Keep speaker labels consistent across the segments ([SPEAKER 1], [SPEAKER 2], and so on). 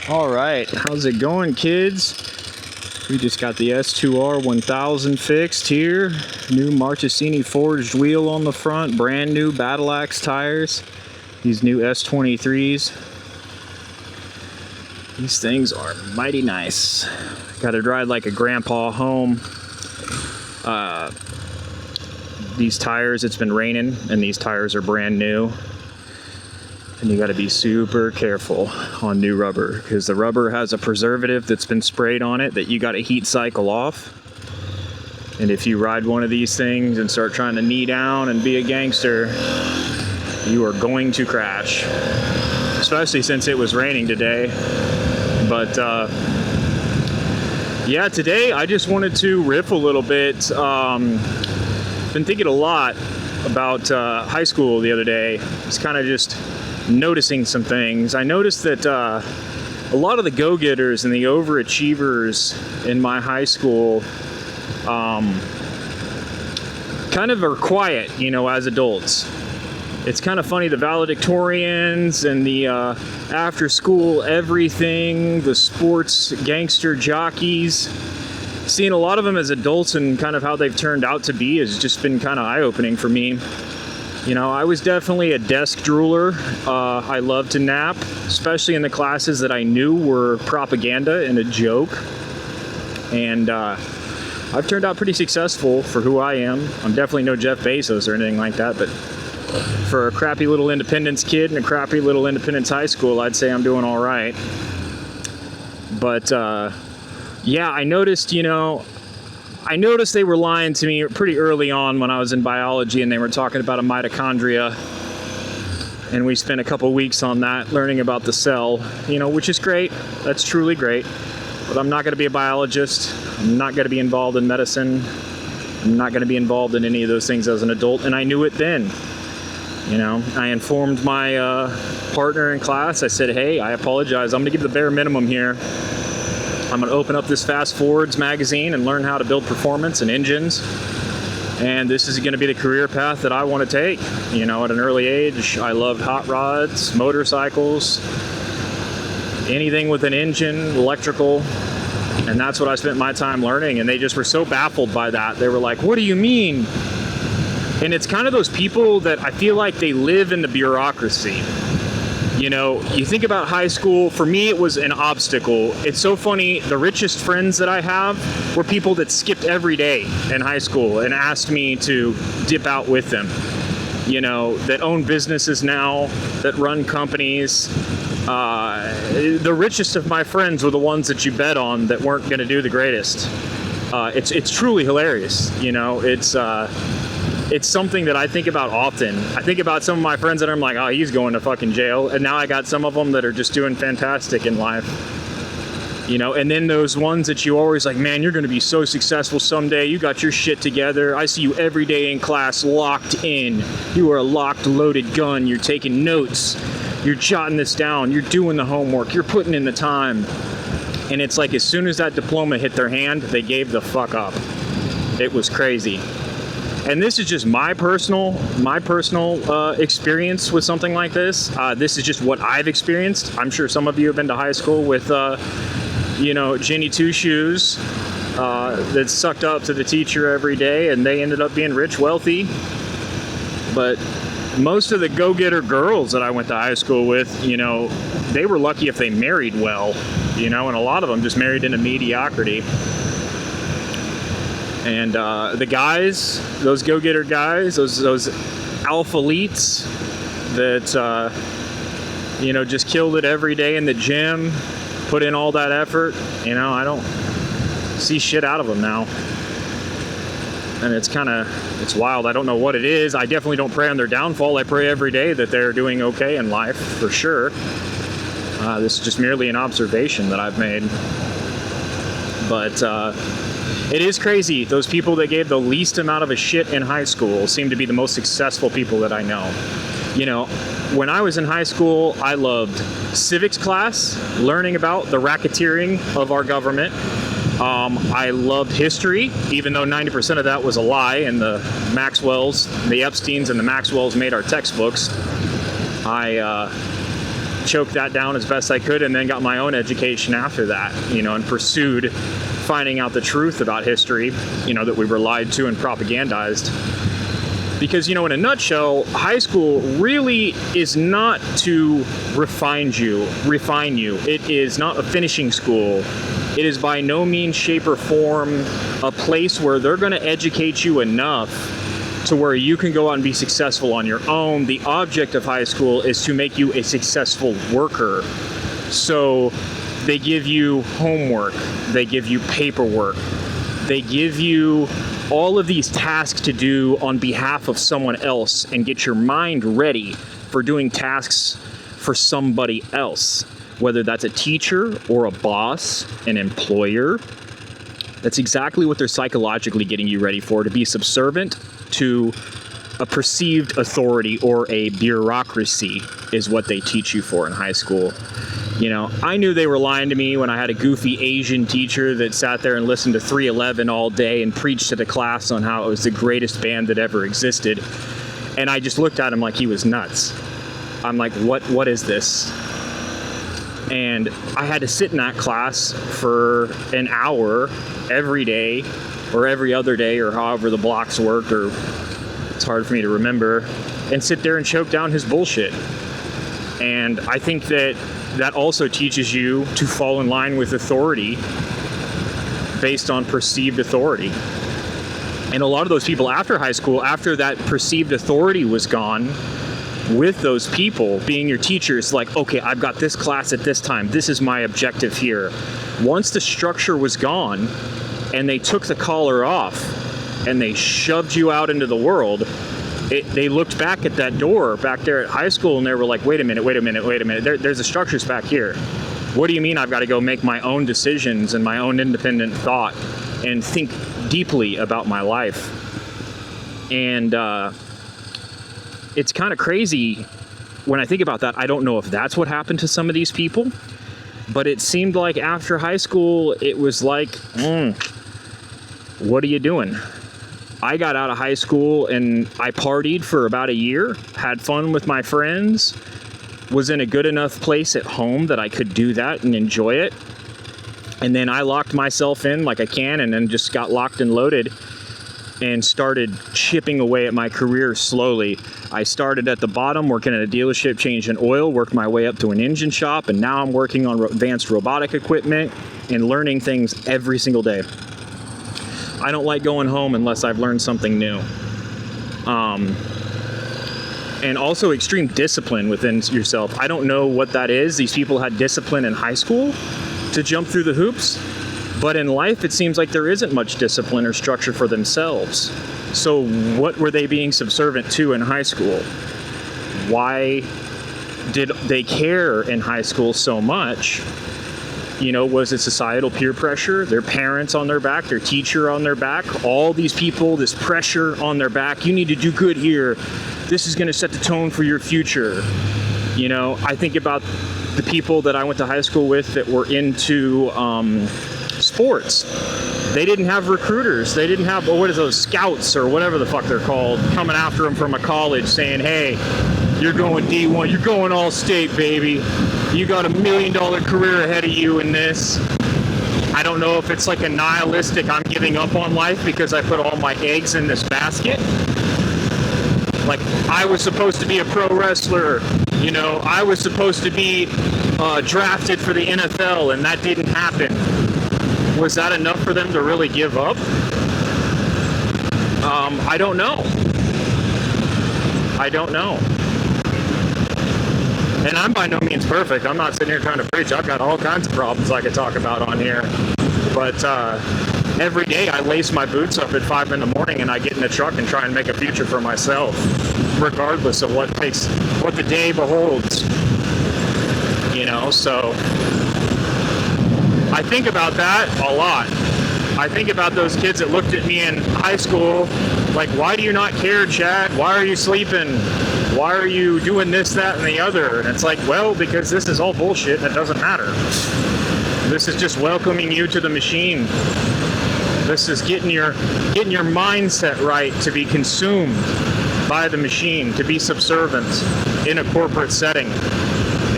[SPEAKER 1] All right, how's it going, kids? We just got the S2R 1000 fixed here. New Marchesini forged wheel on the front, brand new Battle Axe tires. These new S23s. These things are mighty nice. Got to ride like a grandpa home. These tires, it's been raining, and these tires are brand new. And you got to be super careful on new rubber because the rubber has a preservative that's been sprayed on it that you got to heat cycle off. And if you ride one of these things and start trying to knee down and be a gangster, you are going to crash. Especially since it was raining today. But yeah, today I just wanted to riff a little bit. Been thinking a lot about high school the other day. It's kind of just noticing some things. I noticed that a lot of the go-getters and the overachievers in my high school kind of are quiet, you know, as adults. It's kind of funny, the valedictorians and the after-school everything, the sports gangster jockeys, seeing a lot of them as adults and kind of how they've turned out to be has just been kind of eye-opening for me. You know, I was definitely a desk drooler. I loved to nap, especially in the classes that I knew were propaganda and a joke. And I've turned out pretty successful for who I am. I'm definitely no Jeff Bezos or anything like that, but for a crappy little Independence kid in a crappy little Independence high school, I'd say I'm doing all right. But yeah, I noticed they were lying to me pretty early on when I was in biology, and they were talking about a mitochondria, and we spent a couple weeks on that learning about the cell, you know, which is great. That's truly great. But I'm not going to be a biologist. I'm not going to be involved in medicine. I'm not going to be involved in any of those things as an adult, and I knew it then. You know, I informed my partner in class. I said, hey, I apologize. I'm going to give the bare minimum here. I'm going to open up this Fast Forwards magazine and learn how to build performance and engines. And this is going to be the career path that I want to take. You know, at an early age, I loved hot rods, motorcycles, anything with an engine, electrical. And that's what I spent my time learning. And they just were so baffled by that. They were like, what do you mean? And it's kind of those people that I feel like they live in the bureaucracy. You know, you think about high school, for me it was an obstacle. It's so funny, the richest friends that I have were people that skipped every day in high school and asked me to dip out with them. You know, that own businesses now, that run companies. The richest of my friends were the ones that you bet on that weren't going to do the greatest. It's truly hilarious, you know, it's something that I think about often. I think about some of my friends that I'm like, oh, he's going to fucking jail. And now I got some of them that are just doing fantastic in life. You know, and then those ones that you always like, man, you're going to be so successful someday. You got your shit together. I see you every day in class locked in. You are a locked, loaded gun. You're taking notes. You're jotting this down. You're doing the homework. You're putting in the time. And it's like as soon as that diploma hit their hand, they gave the fuck up. It was crazy. And this is just my personal experience with something like this. This is just what I've experienced. I'm sure some of you have been to high school with, you know, Jenny Two Shoes that sucked up to the teacher every day, and they ended up being rich, wealthy. But most of the go-getter girls that I went to high school with, you know, they were lucky if they married well, you know, and a lot of them just married into mediocrity. And the guys, those go-getter guys, those alpha elites that, you know, just killed it every day in the gym, put in all that effort, you know, I don't see shit out of them now. And it's wild. I don't know what it is. I definitely don't pray on their downfall. I pray every day that they're doing okay in life, for sure. This is just merely an observation that I've made. But it is crazy. Those people that gave the least amount of a shit in high school seem to be the most successful people that I know. You know, when I was in high school, I loved civics class, learning about the racketeering of our government. I loved history, even though 90% of that was a lie, and the Epsteins and the Maxwells made our textbooks. I choked that down as best I could, and then got my own education after that, and pursued finding out the truth about history, that we were lied to and propagandized. Because, in a nutshell, high school really is not to refine you. It is not a finishing school. It is by no means, shape, or form a place where they're going to educate you enough to where you can go out and be successful on your own. The object of high school is to make you a successful worker. So they give you homework, they give you paperwork, they give you all of these tasks to do on behalf of someone else and get your mind ready for doing tasks for somebody else, whether that's a teacher or a boss, an employer. That's exactly what they're psychologically getting you ready for, to be subservient to a perceived authority, or a bureaucracy is what they teach you for in high school. I knew they were lying to me when I had a goofy Asian teacher that sat there and listened to 311 all day and preached to the class on how it was the greatest band that ever existed. And I just looked at him like he was nuts. I'm like, what is this? And I had to sit in that class for an hour every day, or every other day, or however the blocks worked, or it's hard for me to remember, and sit there and choke down his bullshit. And I think that also teaches you to fall in line with authority based on perceived authority. And a lot of those people after high school, after that perceived authority was gone, with those people being your teachers, like, okay, I've got this class at this time, this is my objective here. Once the structure was gone and they took the collar off and they shoved you out into the world, they looked back at that door back there at high school and they were like, wait a minute, there's the structures back here. What do you mean I've got to go make my own decisions and my own independent thought and think deeply about my life? And it's kind of crazy when I think about that. I don't know if that's what happened to some of these people, but it seemed like after high school, it was like, what are you doing? I got out of high school and I partied for about a year, had fun with my friends, was in a good enough place at home that I could do that and enjoy it. And then I locked myself in like a can, and then just got locked and loaded and started chipping away at my career slowly. I started at the bottom, working at a dealership, changing oil, worked my way up to an engine shop, and now I'm working on advanced robotic equipment and learning things every single day. I don't like going home unless I've learned something new. And also extreme discipline within yourself. I don't know what that is. These people had discipline in high school to jump through the hoops, but in life it seems like there isn't much discipline or structure for themselves. So what were they being subservient to in high school? Why did they care in high school so much? Was it societal peer pressure, their parents on their back, their teacher on their back, all these people, this pressure on their back? You need to do good here. This is going to set the tone for your future. I think about the people that I went to high school with that were into sports. They didn't have recruiters. They didn't have, what is those, scouts or whatever the fuck they're called, coming after them from a college saying, hey, you're going D1, you're going all state, baby. You got $1 million career ahead of you in this. I don't know if it's like a nihilistic, I'm giving up on life because I put all my eggs in this basket. Like, I was supposed to be a pro wrestler, I was supposed to be drafted for the NFL, and that didn't happen. Was that enough for them to really give up? I don't know. And I'm by no means perfect. I'm not sitting here trying to preach. I've got all kinds of problems I could talk about on here. But every day I lace my boots up at 5 in the morning and I get in the truck and try and make a future for myself, regardless of what the day beholds. So I think about that a lot. I think about those kids that looked at me in high school like, why do you not care, Chad? Why are you sleeping? Why are you doing this, that, and the other? And it's like, well, because this is all bullshit and it doesn't matter. This is just welcoming you to the machine. This is getting your mindset right to be consumed by the machine, to be subservient in a corporate setting.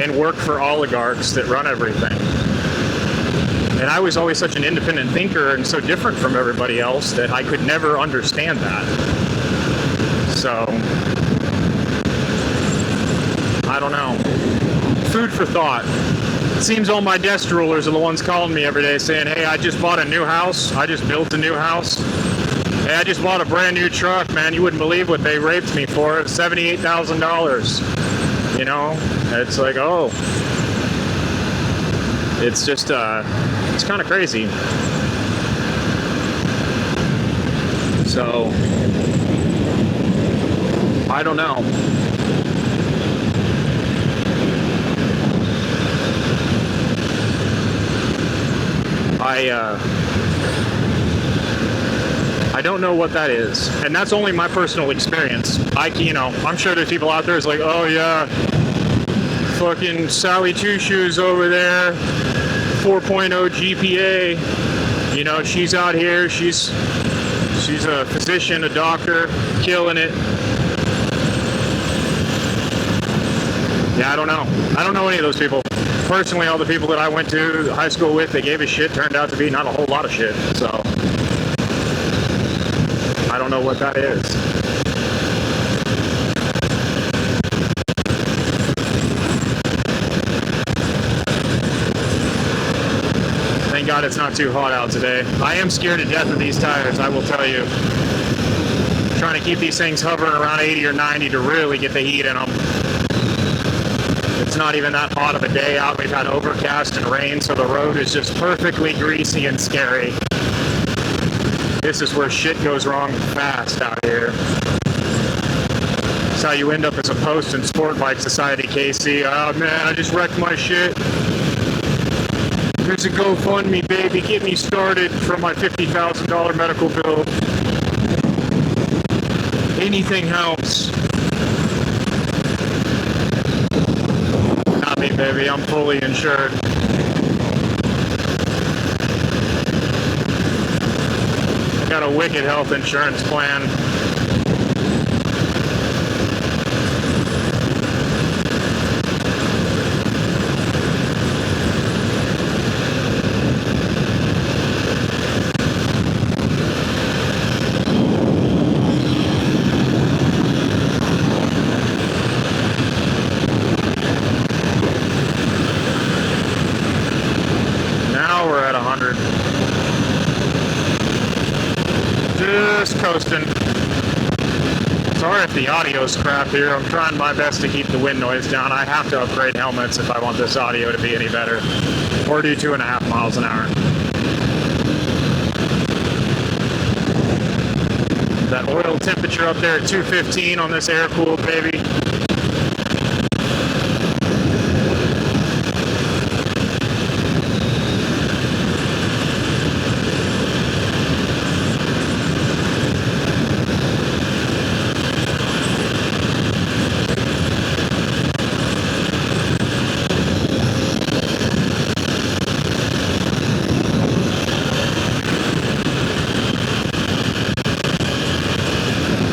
[SPEAKER 1] and work for oligarchs that run everything. And I was always such an independent thinker and so different from everybody else that I could never understand that. So, I don't know. Food for thought. It seems all my desk rulers are the ones calling me every day saying, hey, I just bought a new house. I just built a new house. Hey, I just bought a brand new truck, man. You wouldn't believe what they raped me for. $78,000. You know? It's like, oh. It's just, it's kind of crazy. So, I don't know. I don't know what that is, and that's only my personal experience. I'm sure there's people out there who's like, oh yeah, fucking Sally Two Shoes over there, 4.0 GPA. You know, she's out here. She's a physician, a doctor, killing it. Yeah, I don't know. I don't know any of those people. Personally, all the people that I went to high school with, they gave a shit, turned out to be not a whole lot of shit. So, I don't know what that is. Thank God it's not too hot out today. I am scared to death of these tires, I will tell you. Trying to keep these things hovering around 80 or 90 to really get the heat in them. It's not even that hot of a day out. We've had overcast and rain, so the road is just perfectly greasy and scary. This is where shit goes wrong fast out here. That's how you end up as a post in Sport Bike Society, Casey. Oh man, I just wrecked my shit. Here's a GoFundMe, baby. Get me started for my $50,000 medical bill. Anything helps. Not me, baby. I'm fully insured. Got a wicked health insurance plan. Just coasting. Sorry if the audio's crap here. I'm trying my best to keep the wind noise down. I have to upgrade helmets if I want this audio to be any better. Or do 2.5 miles an hour. That oil temperature up there at 215 on this air-cooled baby.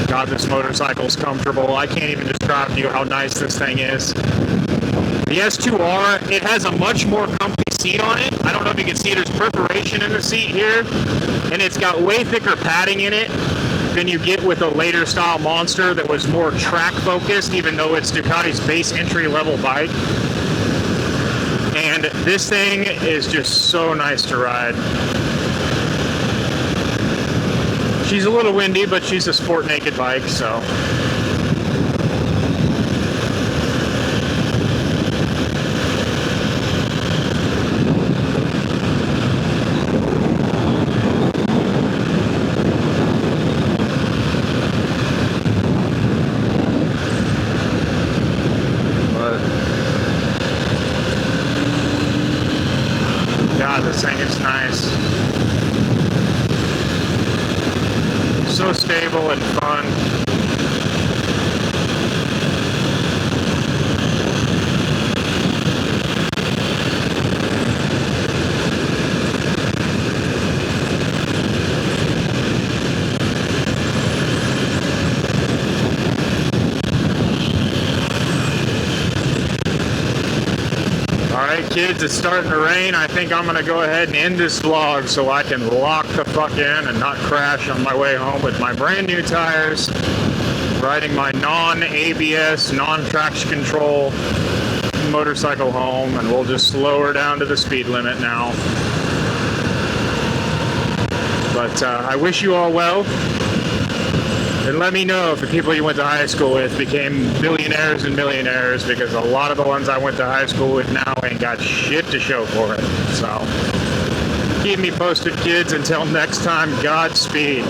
[SPEAKER 1] God, this motorcycle's comfortable. I can't even describe to you how nice this thing is. The S2R, it has a much more comfy seat on it. I don't know if you can see, there's perforation in the seat here, and it's got way thicker padding in it than you get with a later style Monster that was more track focused, even though it's Ducati's base entry level bike. And this thing is just so nice to ride. She's a little windy, but she's a sport naked bike, so. But, God, this thing is nice. So stable and fun. Kids, it's starting to rain. I think I'm gonna go ahead and end this vlog so I can lock the fuck in and not crash on my way home with my brand new tires, riding my non-ABS, non-traction control motorcycle home, and we'll just slow her down to the speed limit now. But I wish you all well. And let me know if the people you went to high school with became billionaires and millionaires, because a lot of the ones I went to high school with now ain't got shit to show for it. So keep me posted, kids. Until next time, Godspeed.